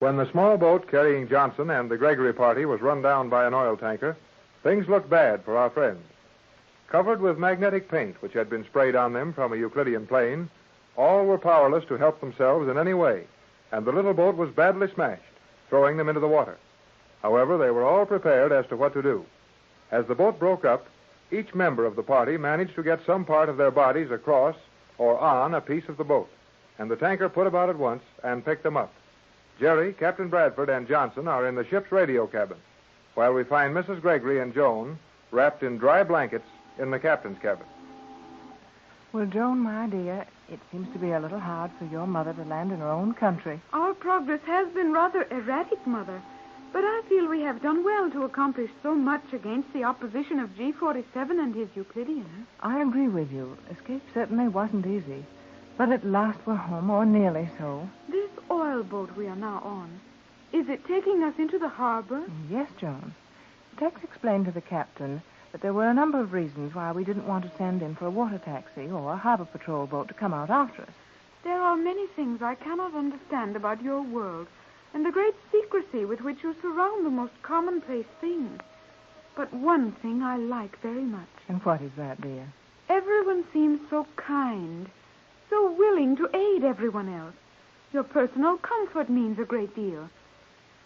When the small boat carrying Johnson and the Gregory party was run down by an oil tanker, things looked bad for our friends. Covered with magnetic paint, which had been sprayed on them from a Euclidean plane, all were powerless to help themselves in any way, and the little boat was badly smashed, throwing them into the water. However, they were all prepared as to what to do. As the boat broke up, each member of the party managed to get some part of their bodies across or on a piece of the boat, and the tanker put about at once and picked them up. Jerry, Captain Bradford, and Johnson are in the ship's radio cabin, while we find Mrs. Gregory and Joan wrapped in dry blankets in the captain's cabin. Well, Joan, my dear, it seems to be a little hard for your mother to land in her own country. Our progress has been rather erratic, Mother, but I feel we have done well to accomplish so much against the opposition of G47 and his Euclideans. I agree with you. Escape certainly wasn't easy, but at last we're home, or nearly so. This oil boat we are now on, is it taking us into the harbor? Yes, Joan. Tex explained to the captain that there were a number of reasons why we didn't want to send in for a water taxi or a harbor patrol boat to come out after us. There are many things I cannot understand about your world and the great secrecy with which you surround the most commonplace things. But one thing I like very much. And what is that, dear? Everyone seems so kind, so willing to aid everyone else. Your personal comfort means a great deal.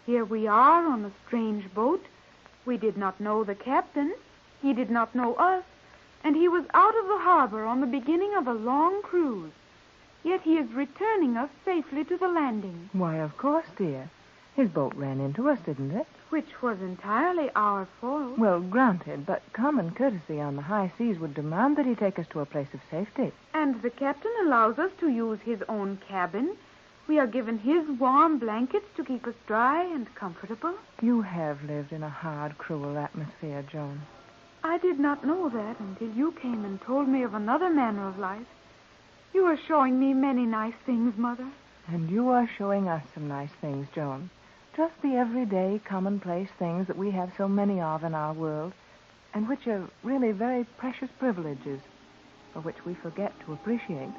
Here we are on a strange boat. We did not know the captain. He did not know us. And he was out of the harbor on the beginning of a long cruise. Yet he is returning us safely to the landing. Why, of course, dear. His boat ran into us, didn't it? Which was entirely our fault. Well, granted, but common courtesy on the high seas would demand that he take us to a place of safety. And the captain allows us to use his own cabin. We are given his warm blankets to keep us dry and comfortable. You have lived in a hard, cruel atmosphere, Joan. I did not know that until you came and told me of another manner of life. You are showing me many nice things, Mother. And you are showing us some nice things, Joan. Just the everyday, commonplace things that we have so many of in our world, and which are really very precious privileges, for which we forget to appreciate.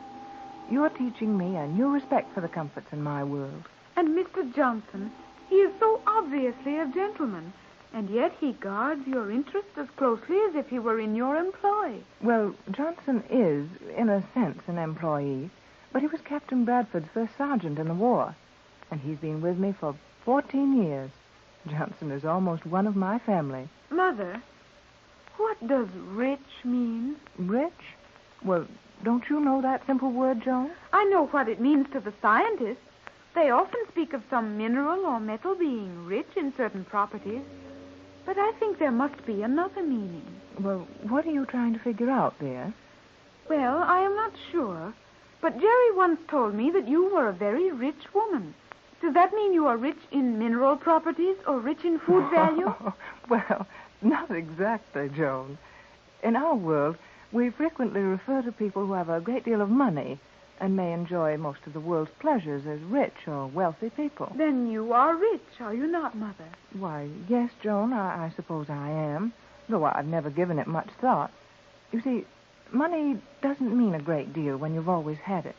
You're teaching me a new respect for the comforts in my world. And Mr. Johnson, he is so obviously a gentleman, and yet he guards your interests as closely as if he were in your employ. Well, Johnson is, in a sense, an employee, but he was Captain Bradford's first sergeant in the war, and he's been with me for 14 years. Johnson is almost one of my family. Mother, what does rich mean? Rich? Well, don't you know that simple word, Joan? I know what it means to the scientists. They often speak of some mineral or metal being rich in certain properties. But I think there must be another meaning. Well, what are you trying to figure out, dear? Well, I am not sure. But Jerry once told me that you were a very rich woman. Does that mean you are rich in mineral properties or rich in food value? Well, not exactly, Joan. In our world, we frequently refer to people who have a great deal of money and may enjoy most of the world's pleasures as rich or wealthy people. Then you are rich, are you not, Mother? Why, yes, Joan, I suppose I am, though I've never given it much thought. You see, money doesn't mean a great deal when you've always had it,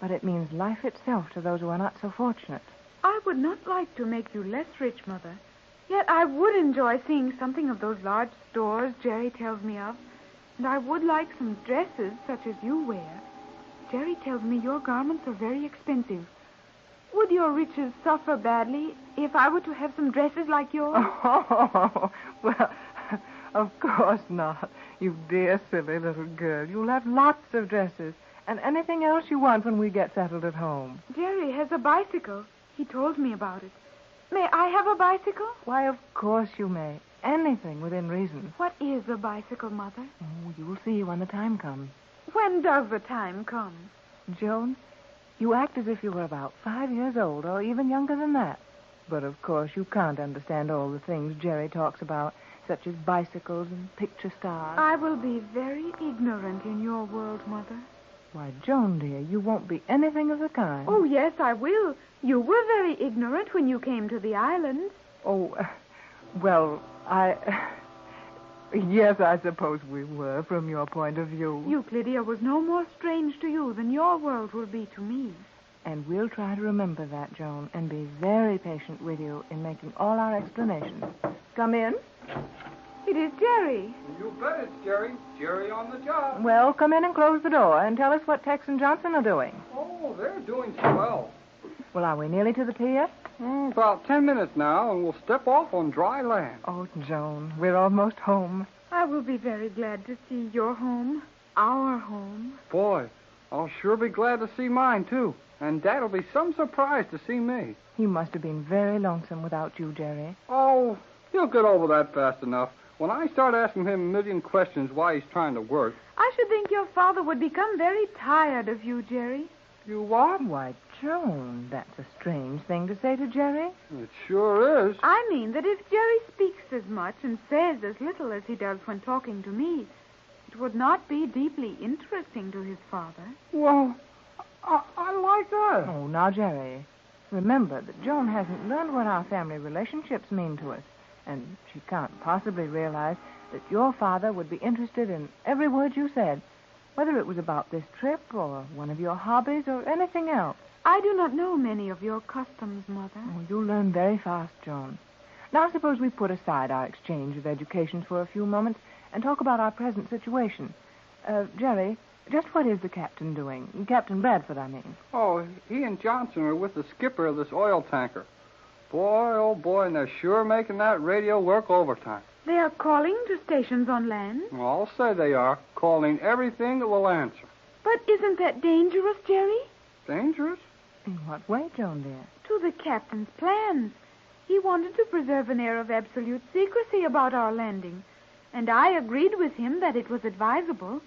but it means life itself to those who are not so fortunate. I would not like to make you less rich, Mother, yet I would enjoy seeing something of those large stores Jerry tells me of, and I would like some dresses such as you wear. Jerry tells me your garments are very expensive. Would your riches suffer badly if I were to have some dresses like yours? Oh, well, of course not. You dear, silly little girl. You'll have lots of dresses and anything else you want when we get settled at home. Jerry has a bicycle. He told me about it. May I have a bicycle? Why, of course you may. Anything within reason. What is a bicycle, Mother? Oh, you'll see when the time comes. When does the time come? Joan, you act as if you were about 5 years old or even younger than that. But, of course, you can't understand all the things Jerry talks about, such as bicycles and picture stars. I will be very ignorant in your world, Mother. Why, Joan, dear, you won't be anything of the kind. Oh, yes, I will. You were very ignorant when you came to the islands. Oh, well, Yes, I suppose we were, from your point of view. Euclidia was no more strange to you than your world will be to me. And we'll try to remember that, Joan, and be very patient with you in making all our explanations. Come in. It is Jerry. You bet it's Jerry. Jerry on the job. Well, come in and close the door and tell us what Tex and Johnson are doing. Oh, they're doing swell. Well, are we nearly to the pier? About 10 minutes now, and we'll step off on dry land. Oh, Joan, we're almost home. I will be very glad to see your home. Our home. Boy, I'll sure be glad to see mine, too. And Dad'll be some surprised to see me. He must have been very lonesome without you, Jerry. Oh, he'll get over that fast enough. When I start asking him a million questions why he's trying to work. I should think your father would become very tired of you, Jerry. You what? Why, Joan, that's a strange thing to say to Jerry. It sure is. I mean that if Jerry speaks as much and says as little as he does when talking to me, it would not be deeply interesting to his father. Well, I like that. Oh, now, Jerry, remember that Joan hasn't learned what our family relationships mean to us, and she can't possibly realize that your father would be interested in every word you said, whether it was about this trip or one of your hobbies or anything else. I do not know many of your customs, Mother. Oh, you'll learn very fast, Joan. Now, suppose we put aside our exchange of educations for a few moments and talk about our present situation. Jerry, just what is the captain doing? Captain Bradford, I mean. Oh, he and Johnson are with the skipper of this oil tanker. Boy, oh boy, and they're sure making that radio work overtime. They are calling to stations on land. Well, I'll say they are, calling everything that will answer. But isn't that dangerous, Jerry? Dangerous? In what way, Joan, dear? To the captain's plans. He wanted to preserve an air of absolute secrecy about our landing, and I agreed with him that it was advisable.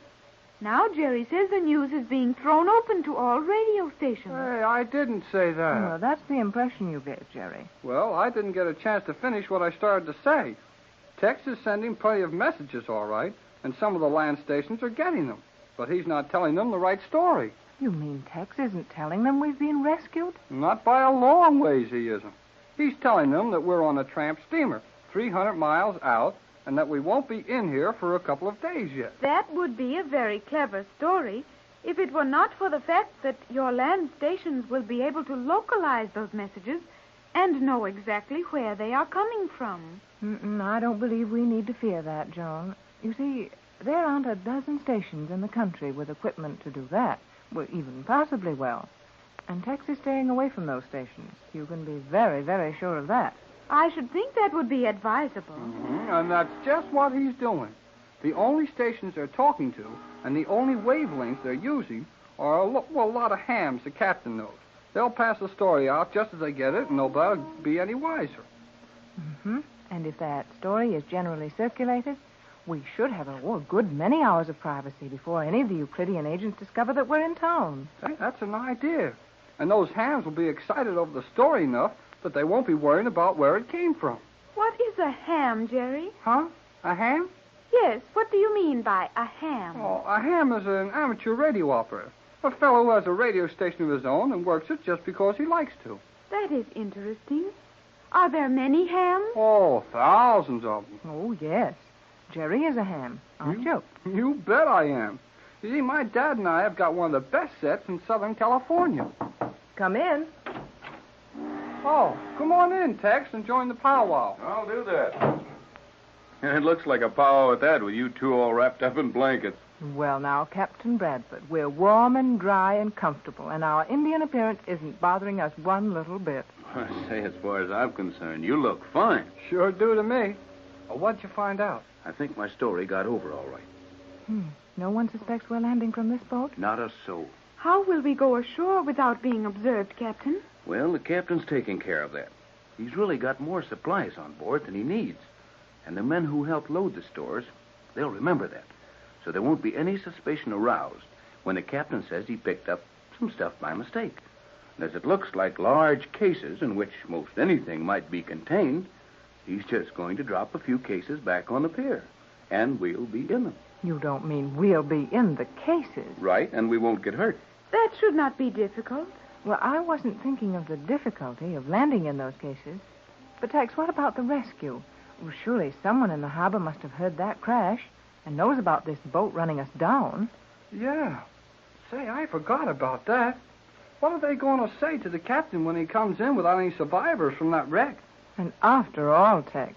Now Jerry says the news is being thrown open to all radio stations. Hey, I didn't say that. Well, that's the impression you gave, Jerry. Well, I didn't get a chance to finish what I started to say. Tex is sending plenty of messages, all right, and some of the land stations are getting them. But he's not telling them the right story. You mean Tex isn't telling them we've been rescued? Not by a long ways, he isn't. He's telling them that we're on a tramp steamer, 300 miles out, and that we won't be in here for a couple of days yet. That would be a very clever story if it were not for the fact that your land stations will be able to localize those messages and know exactly where they are coming from. I don't believe we need to fear that, Joan. You see, there aren't a dozen stations in the country with equipment to do that, well, even possibly well. And Tex is staying away from those stations. You can be very, very sure of that. I should think that would be advisable. And that's just what he's doing. The only stations they're talking to and the only wavelengths they're using are a lot of hams the captain knows. They'll pass the story out just as they get it, and nobody will be any wiser. And if that story is generally circulated, we should have a good many hours of privacy before any of the Euclidean agents discover that we're in town. Say, that's an idea. And those hams will be excited over the story enough that they won't be worrying about where it came from. What is a ham, Jerry? Huh? A ham? Yes, what do you mean by a ham? Oh, a ham is an amateur radio operator. A fellow who has a radio station of his own and works it just because he likes to. That is interesting. Are there many hams? Oh, thousands of them. Oh, yes. Jerry is a ham, aren't you? You bet I am. You see, my dad and I have got one of the best sets in Southern California. Come in. Oh, come on in, Tex, and join the powwow. I'll do that. It looks like a powwow at that, with you two all wrapped up in blankets. Well, now, Captain Bradford, we're warm and dry and comfortable, and our Indian appearance isn't bothering us one little bit. I say, as far as I'm concerned, you look fine. Sure do to me. Well, what'd you find out? I think my story got over all right. No one suspects we're landing from this boat? Not a soul. How will we go ashore without being observed, Captain? Well, the captain's taking care of that. He's really got more supplies on board than he needs. And the men who helped load the stores, they'll remember that. So there won't be any suspicion aroused when the captain says he picked up some stuff by mistake. And as it looks like large cases in which most anything might be contained, he's just going to drop a few cases back on the pier. And we'll be in them. You don't mean we'll be in the cases? Right, and we won't get hurt. That should not be difficult. Well, I wasn't thinking of the difficulty of landing in those cases. But, Tex, what about the rescue? Well, surely someone in the harbor must have heard that crash and knows about this boat running us down. Yeah. Say, I forgot about that. What are they going to say to the captain when he comes in without any survivors from that wreck? And after all, Tex,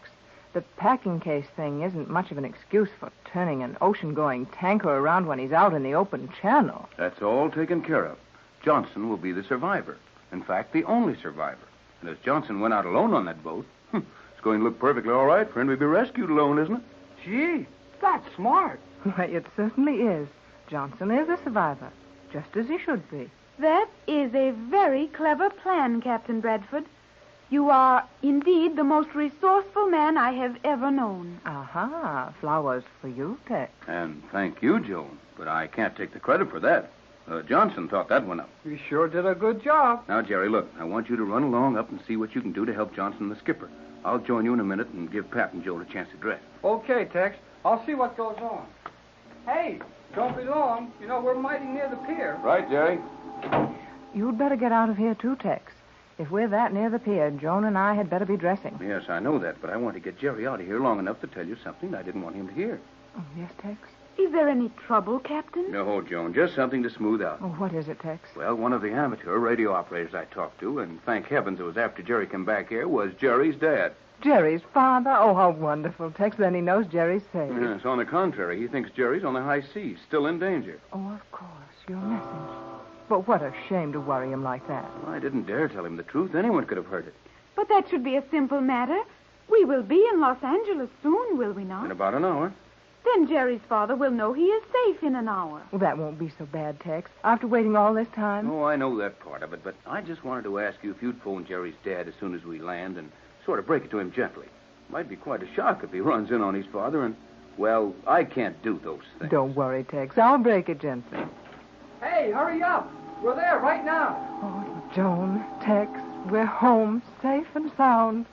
the packing case thing isn't much of an excuse for turning an ocean-going tanker around when he's out in the open channel. That's all taken care of. Johnson will be the survivor. In fact, the only survivor. And as Johnson went out alone on that boat, it's going to look perfectly all right for him to be rescued alone, isn't it? Gee, that's smart. Why, it certainly is. Johnson is a survivor, just as he should be. That is a very clever plan, Captain Bradford. You are indeed the most resourceful man I have ever known. Aha, flowers for you, Tex. And thank you, Joan. But I can't take the credit for that. Johnson thought that one up. You sure did a good job. Now, Jerry, look, I want you to run along up and see what you can do to help Johnson, the skipper. I'll join you in a minute and give Pat and Joe a chance to dress. Okay, Tex. I'll see what goes on. Hey, don't be long. You know, we're mighty near the pier. Right, Jerry? You'd better get out of here, too, Tex. If we're that near the pier, Joan and I had better be dressing. Yes, I know that, but I want to get Jerry out of here long enough to tell you something I didn't want him to hear. Oh, yes, Tex? Is there any trouble, Captain? No, Joan, just something to smooth out. Oh, what is it, Tex? Well, one of the amateur radio operators I talked to, and thank heavens it was after Jerry came back here, was Jerry's dad. Jerry's father? Oh, how wonderful, Tex. Then he knows Jerry's safe. Yes, on the contrary, he thinks Jerry's on the high seas, still in danger. Oh, of course, your message. But what a shame to worry him like that. Well, I didn't dare tell him the truth. Anyone could have heard it. But that should be a simple matter. We will be in Los Angeles soon, will we In not? about an hour. Then Jerry's father will know he is safe in an hour. Well, that won't be so bad, Tex. After waiting all this time. Oh, I know that part of it, but I just wanted to ask you if you'd phone Jerry's dad as soon as we land and sort of break it to him gently. Might be quite a shock if he runs in on his father and, well, I can't do those things. Don't worry, Tex. I'll break it gently. Hey, hurry up. We're there right now. Oh, Joan, Tex, we're home, safe and sound.